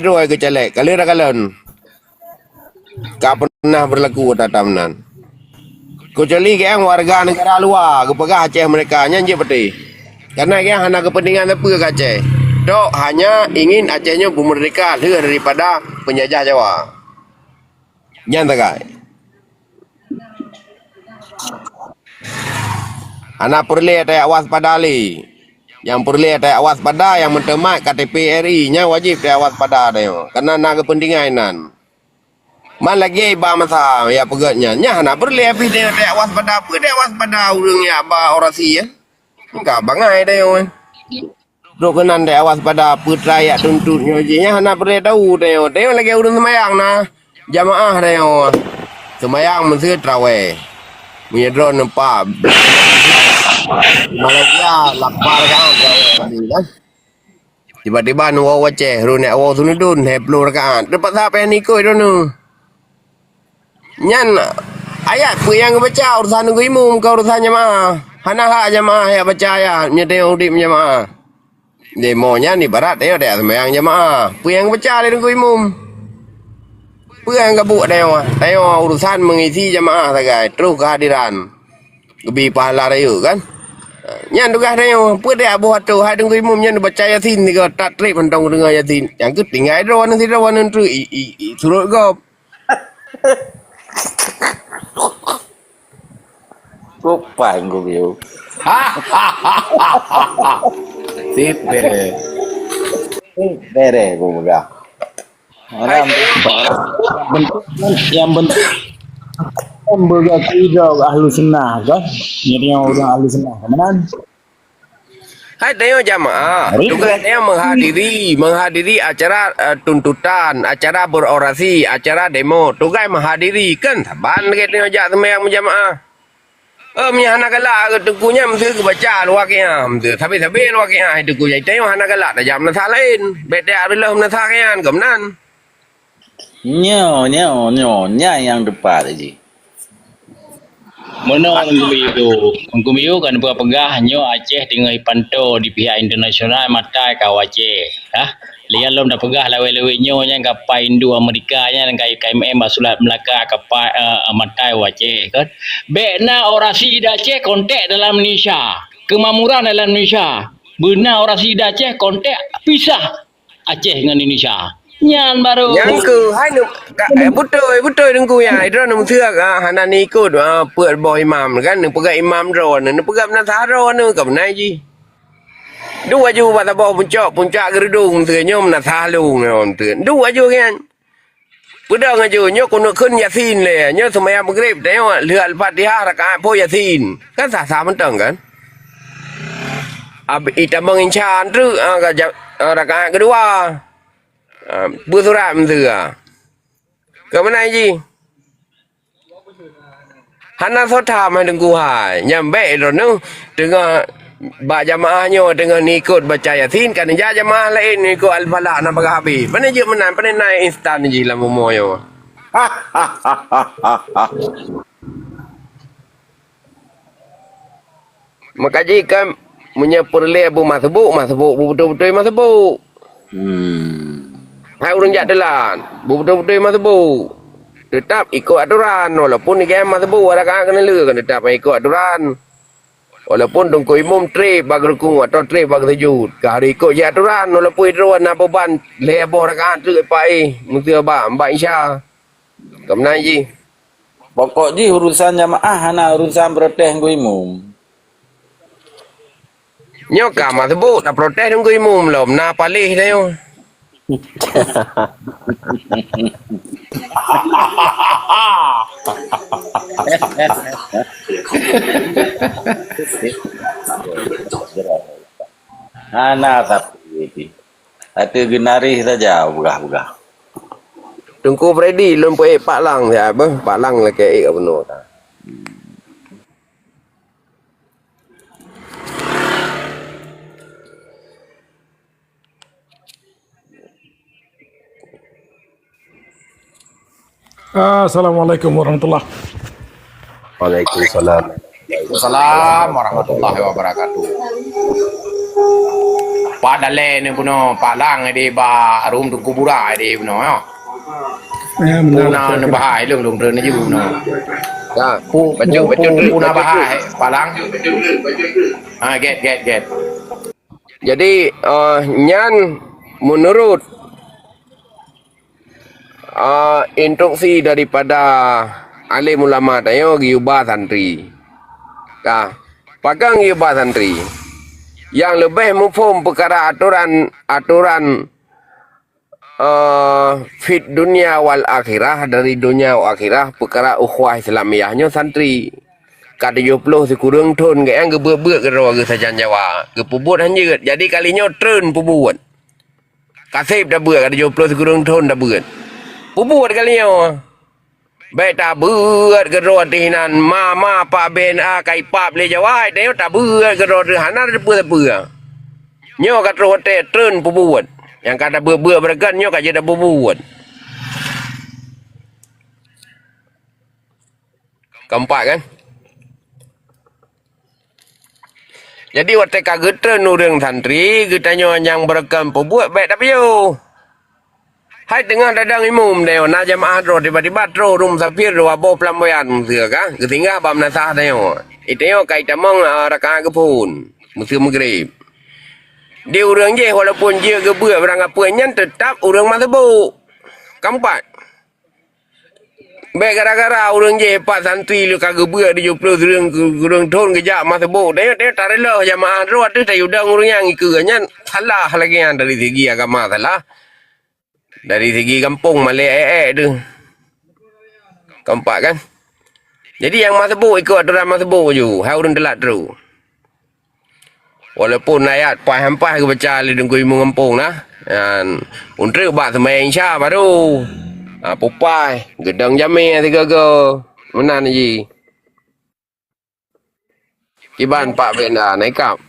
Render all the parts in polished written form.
dua ke celek. Kalau dah kalon. Tak pernah berlaku tataman. Kecuali yang warga negara luar, kepegah Aceh mereka nyanyi peti. Karena yang hanya kepentingan apa ke Aceh. Dok hanya ingin Acehnya bermerdeka daripada penjajah Jawa. Nyata kai. Anak perlu ada waspada li. Yang perlu ada waspada yang mentemak KTP RI nya wajib ada waspada deh. Karena nak kepentingan nan. Man lagi ba masa ya pegatnya. Nya nak perlu video ada waspada apa ada waspada urang ya ba orasi ya. Enggak bangai deh yo. Dok kenan ada waspada putra ya tuntutnya nya nak perlu tahu deh. Deh lagi urang semayang nah. Jamaah deh yo. Semayang mesti trawe. Punya drone nampak. Malaysia lapar kan kan. Tiba-tiba nuwa waceh rune awak sunudun heplo rakaat. Dapat siapa yang ikut itu nu? Nyan ayat ku yang baca urusan ku imum ke urusan jemaah. Hana hak jemaah ya baca ayat nyedeng udip jemaah. Demonya ni barat dia ada semayang jemaah. Ku yang baca dari ku imum. Ku yang kabuk dia urusan mengisi jemaah sagai terus kehadiran. Lebih pahala raya kan? Nyan tugas dia apa dia buat tu hai dengku imum nyan baca yasin ni ke tak trip mentang dengar yasin. Yang ke tinggal drone nanti drone nanti surut gop. Kupang gue view. Sip bere. Bere gue megah. Orang bentuk yang bentuk membaga tidak ahlu sunnah kan? Jadi orang ahlu sunnah kemenan. Hai dia jamaah. Tugas dia menghadiri acara tuntutan, acara berorasi, acara demo. Tugas menghadiri kan saban ke dia ajak semayang jamaah. Punya anak galak tengkunya mesti kebaca luaknya. Tapi luaknya itu ku jadi tengok anak galak dah jam nasah lain. Beda adalah nasah kan kemenan. Nyonya yang depan aja. Mana orang Kumiu kan pegah nyo Aceh dengan Ipanto di pihak internasional matai kau Aceh. Lihat lom dah pegah lawe-lawe nyo yang kapal Indo Amerika nya dan KMM Basulat Melaka kapal matai Aceh kan. Bekna orasi di Aceh kontak dalam Malaysia. Kemamuran dalam Malaysia. Benar orasi di Aceh kontak pisah Aceh dengan Indonesia. Nyan baru. Yang ke hai nu betul dengku ya. Itu nu thưa hana ni ikut puat boy imam kan nu pegang imam drone nu pegang nasah drone nu ke mana ji. Dua ju bata bawa puncak gerudung thưa nyom nasah lung non thưa. Dua ju kan. Pedang aja nyo kono kun yasin le nyo semaya maghrib tengok lihat Al-Fatihah rakaat po yasin. Kan sah mentang kan. Ita menginchan tu rakaat kedua. Bersurat mentera. Ke mana ji? Hana sota mai dengku hai. Nyambe ro nu dengan ba jamaahnya dengan ikut baca yasin kan jamaah lain ikut al-falaq nak bagi habis. Mana je menang pandai naik instan ji lah momoyo. Makaji kan punya perle bu masbuk betul-betul masbuk. Hai urang jak delan, betul-betul masbuk. Tetap ikut aturan walaupun ni game masbuk ada kan kena le kan tetap ikut aturan. Walaupun tungku imum trip bagi rukun atau trip bagi sujud. Hari ikut je aturan walaupun itu nak beban lebo rakaat tu pai mesti ba mbak Isya. Kemana ji? Pokok ji urusan jamaah hana urusan protes gue imum. Nyoka masbuk nak protes tungku imum lom na palih dah yo. Hana tapi itu genari saja buka. Tungku Freddy lom poe Pak Lang ya apa? Pak Lang lah ke benar. Assalamualaikum warahmatullahi. Waalaikumsalam. Waalaikumsalam warahmatullahi wabarakatuh. Padale ni puno palang di ba rum tu kubura di puno yo. Ya, benar. Puna Saya ni kira. bahai lung lung ni ju puno. Ya, Pu baca puna pu bahai palang. Get. Jadi nyan menurut instruksi daripada alim ulama tayo giubah santri. Pagang giubah santri. Yang lebih mufhum perkara aturan fit dunia wal akhirah dari dunia wal akhirah perkara ukhuwah Islamiyahnya santri. Kada 70 sekurang ton ke yang gebek ke rawa ke sajan Jawa. Ke pubut hanya jadi kalinya tren pubut. Kasih dah buat kada 70 sekurang ton dah buat. Pubut kalinya. Baik tak buat ke rawa tihinan mama pak ben kai pap le Jawa dia tak buat ke rawa hanar apa. Nyo kat rawa tren pubut. Yang kada buat berkan nyo kada dah pubut. Keempat kan? Jadi waktu kagetan orang santri, kitanya yang berekam pembuat baik tapi yo. Hai tengah dadang imum deo, na jamaah ro tiba-tiba tro rum sapir ro abo pelamboyan sia ka, ketingga bam nasah deo. Itu yo kai tamang rakaat kepun, musim maghrib. Dia orang je walaupun dia gebuat berang apa nyan tetap orang mazhab. Keempat. Baik gara-gara orang je pak santri lu kagak buat dia 70 orang ton kejak masa bo dia tak rela jamaah ro tu tak udang orang yang ikutnya salah lagi yang dari segi agama salah dari segi kampung Malay tu keempat kan jadi yang masa bo ikut aturan masa bo je hai orang telat tu walaupun ayat pai-hampai ke baca li dengkui mengampung nah dan untuk bak sembahyang Isya baru Popai, gedang jamir tiga go. Mana ni ji? Kiban pak benda naik kap.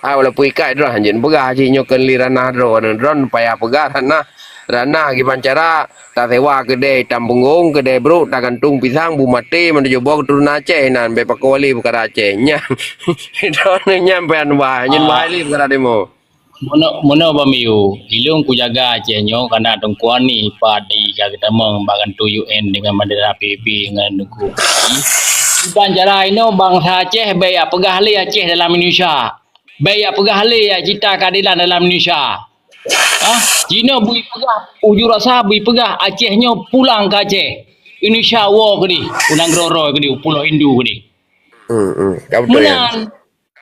Wala pui kai dah hanjin pegah ji nyokan li ranah ro ron payah pegah ranah kiban cara tak sewa kedai Tampunggung kedai bro tak gantung pisang bu mati menuju bawah turun Aceh nan be pakoli perkara Aceh nya. Ron nyampe anwah nyen wali perkara demo. Mono bamiu ilung ku jaga Aceh nyo karena tongkuan ni padi kita membangun tu UN dengan bandara PB dengan ku Iban jara ino bangsa Aceh baik pegah li Aceh dalam Indonesia baik pegah li cita keadilan dalam Indonesia Cina bui pegah uju rasa bui pegah Aceh nyo pulang ke Aceh Indonesia war ke di unang roro ke di pulau Hindu ke di Menan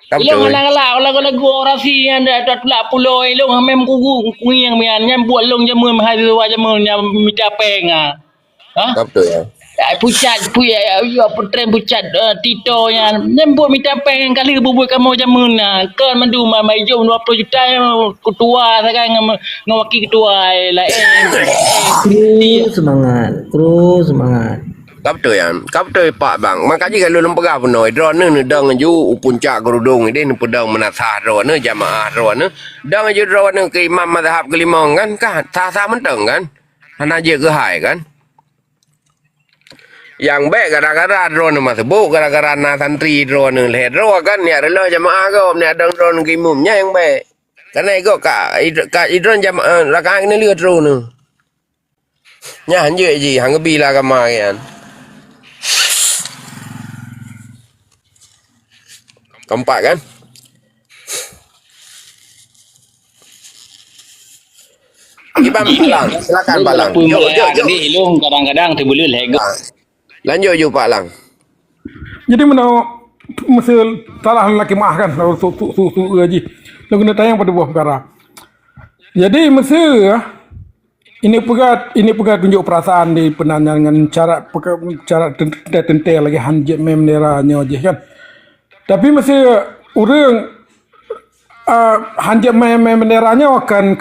ilong ala gua orasi anda tak pula pulau ilong mem kugu yang mian buat long jamun hai jamun yang minta penga betul ya pucat ya petren pucat Tito yang buat minta peng kali buat kamu jamun kan mandu mai jom 20 juta ketua sekarang ngawaki ketua lain terus semangat betul ya betul pak bang makanya kalau lempegah pun noi drone ni dang ju puncak kerudung ni ni pedang menasah drone jamaah drone dang ju drone ke imam mazhab kelima kan sah menteng kan hana je ke hai kan yang baik gara-gara drone masuk gara-gara na santri drone le drone kan ya rela jamaah kau ni ada drone ke imamnya yang baik karena ego ka drone jamaah rakaat ni le drone nya hanje ji hang bila agama kan keempat kan Iban Palang silakan Palang jadi ilung kadang-kadang tu boleh lego lanjut je Pak Lang Jadi mana mesti salah lelaki mah kan tu gaji. Lagu nak tayang pada buah perkara. Jadi mesti ini pegat tunjuk perasaan di penanya dengan cara tentel lagi hanjit memneranya aja kan. Tapi mesti orang hanjit meneranya akan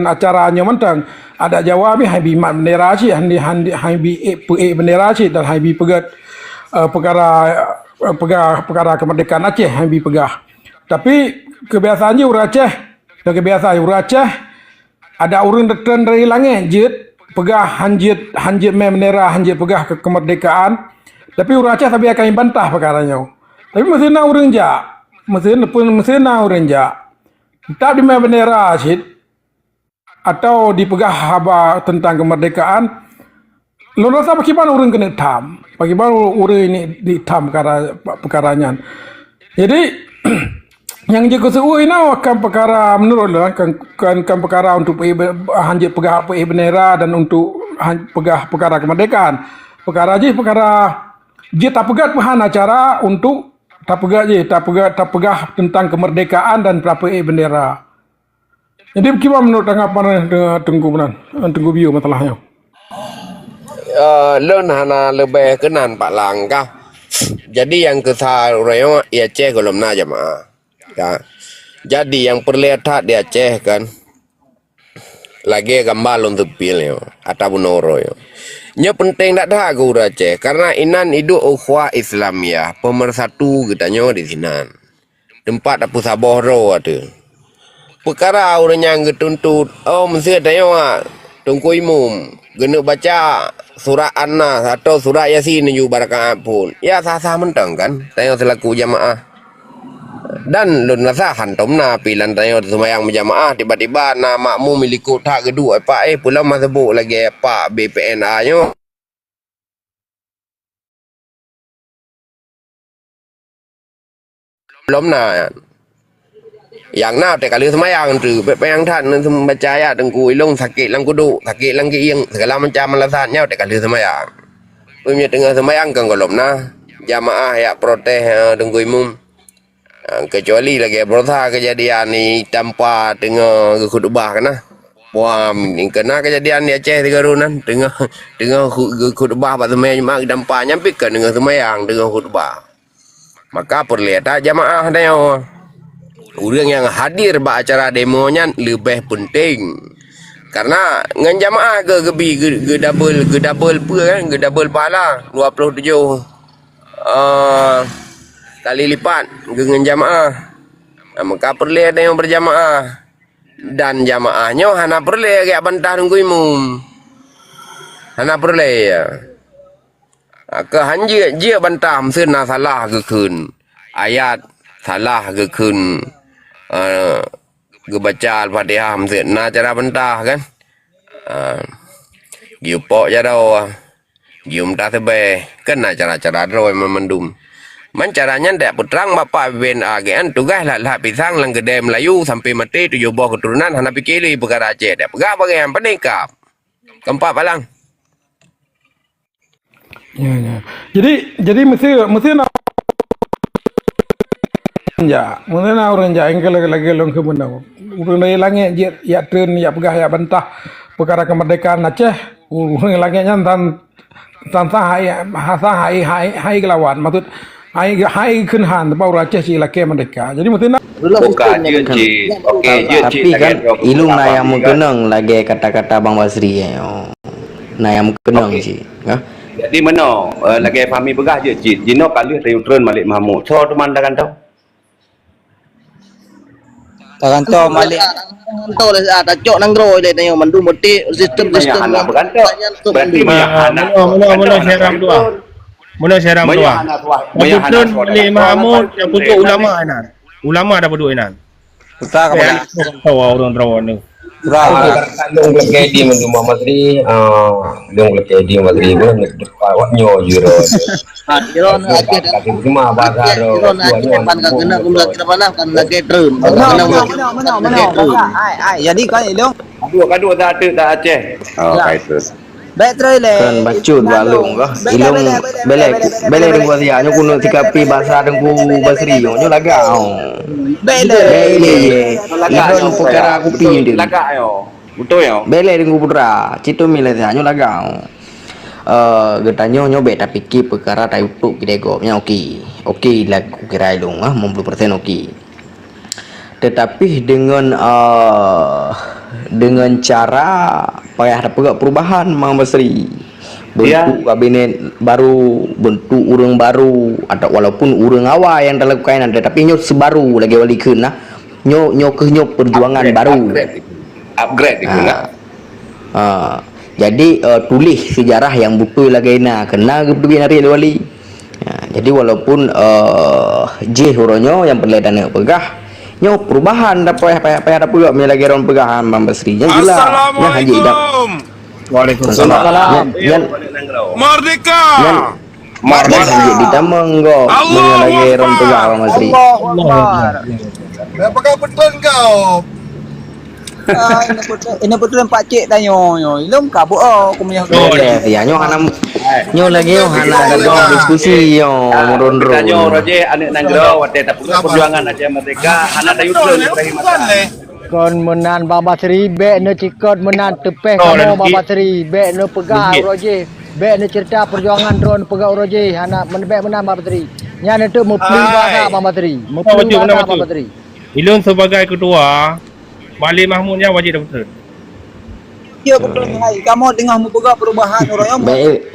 acaranya mentang ada jawab ni hai mat bendera si hai bendera si dan hai pegat perkara kemerdekaan Aceh hai pegah. Tapi kebiasaannya orang Aceh dan kebiasaan orang Aceh ada orang datang dari langit jit pegah hanjit bendera hanjit pegah kemerdekaan. Tapi orang Aceh akan bantah perkaranya. Tapi mesti nak orang jak. Mesin orang jak. tak di bendera Syed atau dipegah haba tentang kemerdekaan, lo rasa bagaimana orang kena tam, bagaimana orang ini ditam perkaranya. Jadi yang je kesuai ini akan perkara menurut lo kan perkara untuk hanjit pegah bendera dan untuk pegah perkara kemerdekaan. Perkara je tak pegah bahan acara untuk tak pegah tentang kemerdekaan dan bendera. Jadi bagaimana menurut tanggapan Tengku Bio masalahnya? Learn hana lebih kenan Pak Langkah. Jadi yang kesal orang ya Aceh kalau na jamaah. Ya. Jadi yang perlihat di Aceh kan lagi gambar untuk pil yo atau bunoro yo. Nya penting tak dah aku Aceh karena inan hidup ukhuwah Islamiyah pemersatu katanya di sini. Tempat apa saboro ada. Perkara orang yang getuntut mesti ada yo Tengku Imum gena baca surah An-Nas atau surah Yasin ju barakaat pun. Ya sah-sah mentang kan tanya selaku jamaah. Dan lun nasa hantom na pilan tayo sumayang berjamaah tiba-tiba na makmum milikut tak kedua pak pulang masa sebut lagi pak BPNA nyo belum na yang na te kali semayang tu yangท่านmembaca ayat Tengku Ilung sakit lang kudu sakit lang kiing segala macam alasannya te kali semayang punya tengah semayang kan kalau na jamaah ya protes Tengku Imum. Kecuali lagi berusaha kejadian ni tanpa tengah khutbah kena. Wah, kena kejadian di Aceh tiga runan tengah khutbah pada semai mak tanpa nyampe ke dengan semayang tengah khutbah. Maka perlihat jamaah dia orang yang hadir pada acara demonya lebih penting. Karena ngan jamaah ke double pahala 27 kali lipat dengan jamaah. Maka perlu ada yang berjamaah dan jamaahnya hana perlu kayak bantah Tengku Imum. Hana perlu ya. Ke hanya dia bantah mesti na salah ke kun ayat salah ke kun baca Al-Fatihah mesti na cara bantah kan. Giupok jadau. Gium tak sebe kan cara-cara roy memendum. Caranya ndak putrang bapak BNA tugas lah pisang lang gede Melayu sampai mati 7 buah keturunan hana pikiri perkara Aceh dak pegah bagian penikap keempat palang Ya. Jadi mesti nak orang ja engkel lagi long kemenang. Urang langit ya tren ya pegah ya bantah perkara kemerdekaan Aceh. Urang langitnya tan hai kelawan maksud hai kenhan bau Aceh si laki merdeka. Jadi mesti nak bukan je tapi kan ilung na yang mengenang lagi kata-kata Bang Basri na yang mengenang sih ha. Jadi mana lagi fahami begah je jino kali reutron Malik Mahmud so teman dah tahu Tahu Malik tahu lah ada cok nang roy le tanya mandu mesti sistem anak berkantor berarti mana seram tu Mula seram tu betul Malik Mahmud yang putuk ulama dah berdua inan Kita kepada tahu orang terawan tu dong lagi di Muhammad Sri dong lagi di Muhammad Sri pun awaknya juro Iron Aceh cuma bahasa Iron Aceh depan ka kena kumla kira mana kan lagi drone jadi kan ilung kadua tak Aceh kaitu baik terus le kan bacut balung kah ilung bele dengku sia nyo kuno tikapi bahasa Tengku Basri nyo lagau bele ilung perkara kupi dia lagak yo betul yo bele Tengku Putra citu milih sia nyo lagau getanyo nyobe tapi ki perkara tai utuk kidego nya okey lagu kira ilung 50% okey tetapi dengan cara payah dapat perubahan Mang Basri bentuk kabinet baru bentuk urang baru atau walaupun urang awal yang dalam kainan tetapi nyo sebaru lagi wali kena nyo perjuangan baru upgrade dikena jadi tulis sejarah yang betul lagi kena pergi hari wali jadi walaupun je huronyo yang perlu dana pegah Nyo perubahan dah payah dah pula punya lagi orang pegahan Bang Basri. Yang jelas. Yang haji dah. Waalaikumsalam. Yang Merdeka. yang haji di tamang kau punya lagi orang pegahan Bang Basri. Apakah betul kau? Ini betul pak cik tanya yo. Ilum kabut aku punya. Boleh ya nyo hanam nyo lagi yo hana ada diskusi yo merondro. Kanyo Roje anak nanggro wate tak perjuangan aja merdeka hana da yutreun Ibrahim Hasan. Kon menan Baba Sri be ne cikot menan tepeh kamu Baba Sri be ne pegah roje be ne cerita perjuangan drone pegah roje hana menbe menan Baba Sri nya ne tu mupli bana Baba Sri mupli bana Baba Sri Ilun sebagai ketua Malik Mahmudnya wajib dah betul. Ya betul hai. Kamu tengah membuka perubahan orang yang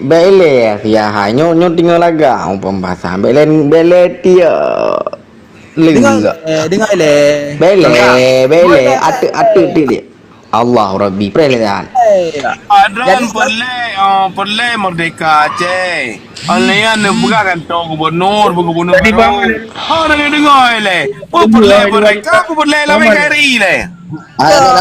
Bele ya hanyo nyo tinggal laga pembahasan bele dia dengar dengar le. Bele atu dia. Allah Rabbi perlehan. Adran perle merdeka Aceh. Alian buka kantor gubernur Tadi bang orang yang dengar le. Perle merdeka perle lah KRI le.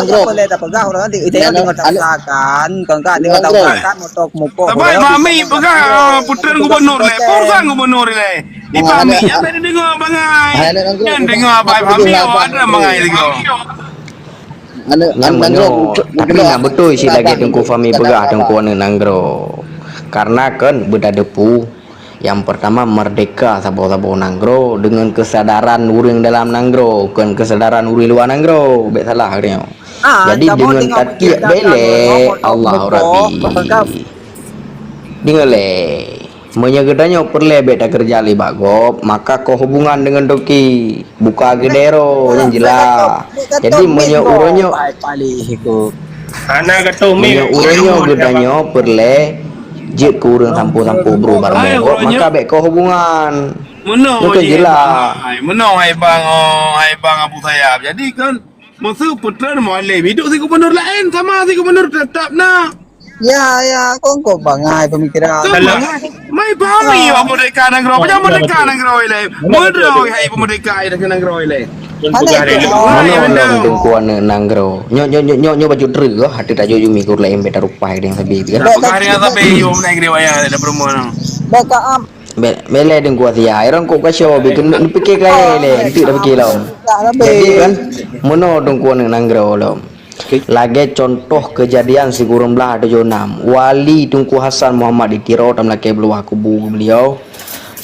Boleh tak pegang orang nanti itu yang dengar tabrakan, kan dengar tabrakan motor mukok. Tapi mami pegang putera gubernur le, perusahaan gubernur le. Di mami yang tadi dengar bangai. Yang dengar apa mami ada bangai lagi. Tapi nak betul si lagi tengku fami pegah tengku wana nanggro. Karena kan beda depu. Yang pertama merdeka sabo-sabo nanggro dengan kesadaran urang dalam nanggro, bukan kesadaran urang luar nanggro. Baik salah dia. Jadi dengan kaki bele Allah Rabbi. Dengan le menyegedanya perle beta kerja li bagop, maka kau hubungan dengan doki buka gedero yang jelas. Jadi uronyo anak ketumi uronyo gedanya perle jik ke urang sampu-sampu bro bareng maka baik kau hubungan. Menang je jelas. Menang hai bang Abu Sayyaf. Jadi kan masa putera Mualim hidup si gubernur lain sama si gubernur tetap nak. Ya, kok bangai pemikiran. Mai pahami apa merdeka negara. Macam merdeka negara ile. Merdeka hai merdeka negara ile. Mana tengkuan nanggro. Nyo baju dre hati tak jojo mikur lain beta rupai yang sabi kan. Hari yang sabi yo naik riwayat ada perempuan. Baka am Bele tengkuan sia. Orang kok kasio bikin dipikir kaya le. Itu dah fikir lo. Jadi kan mana tengkuan nanggro lo. Lagi contoh kejadian si gurun belah ada jonam wali Tunku Hasan Muhammad ditiro dalam laki beluah kubu beliau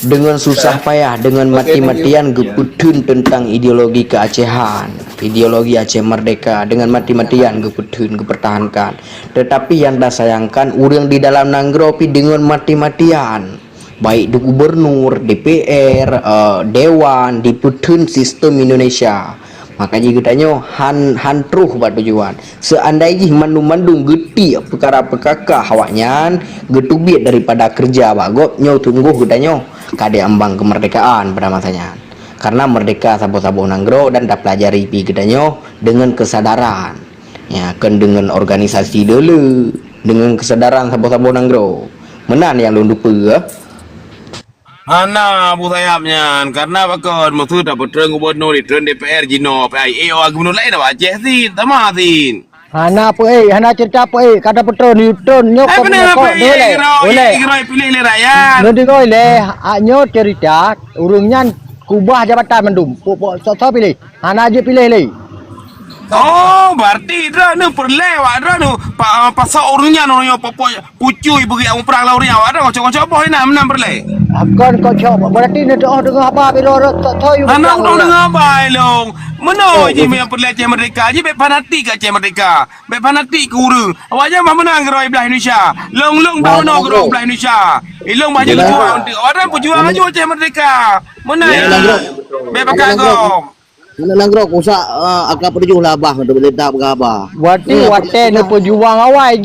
dengan susah payah dengan mati-matian gepudun tentang ideologi keacehan, ideologi Aceh Merdeka dengan mati-matian gepudun gepertahankan. Tetapi yang dah sayangkan urang di dalam nanggropi dengan mati-matian baik di gubernur, DPR, dewan dipudun sistem Indonesia. Makanya katanya hantruh buat tujuan. Seandainya mandung geti perkara-perkara hawaknya getubit daripada kerja bagop nyo tunggu katanya kade ambang kemerdekaan pada masanya. Karena merdeka sabo-sabo nanggro dan dah pelajari pi katanya dengan kesadaran. Ya kan dengan organisasi dulu dengan kesadaran sabo-sabo nanggro. Menan yang lu lupa Ana Abu Sayyafnya karena bakal maksud tak putera gubernur di DPR Jino PIA gubernur lain apa Aceh sih sama sih. hana apa hana cerita apa kata betul Newton nyok kok boleh pilih le rakyat. nanti kau nyo cerita urungnya kubah jabatan mendum so pilih hana aja pilih le. Oh, berarti dah nu perlewat dah nu pasal orangnya orangnya pucui bagi orang perang laurnya ada kocok-kocok apa ini menang perle. Akan kocok berarti ni doh dengar apa bila tahu anak dah dengar apa long. Mana je yang perle Aceh Merdeka je bet fanatik Aceh Merdeka. Bet fanatik ke uru. Awaknya mah menang geroi belah Indonesia. Long baru nak geroi belah Indonesia. Long banyak jual untuk orang pejuang aja Aceh Merdeka. Mana? Bet pakai kau. Nanggro kusa agak perjuang lah bah untuk tak berapa. Wati wate ne pejuang awal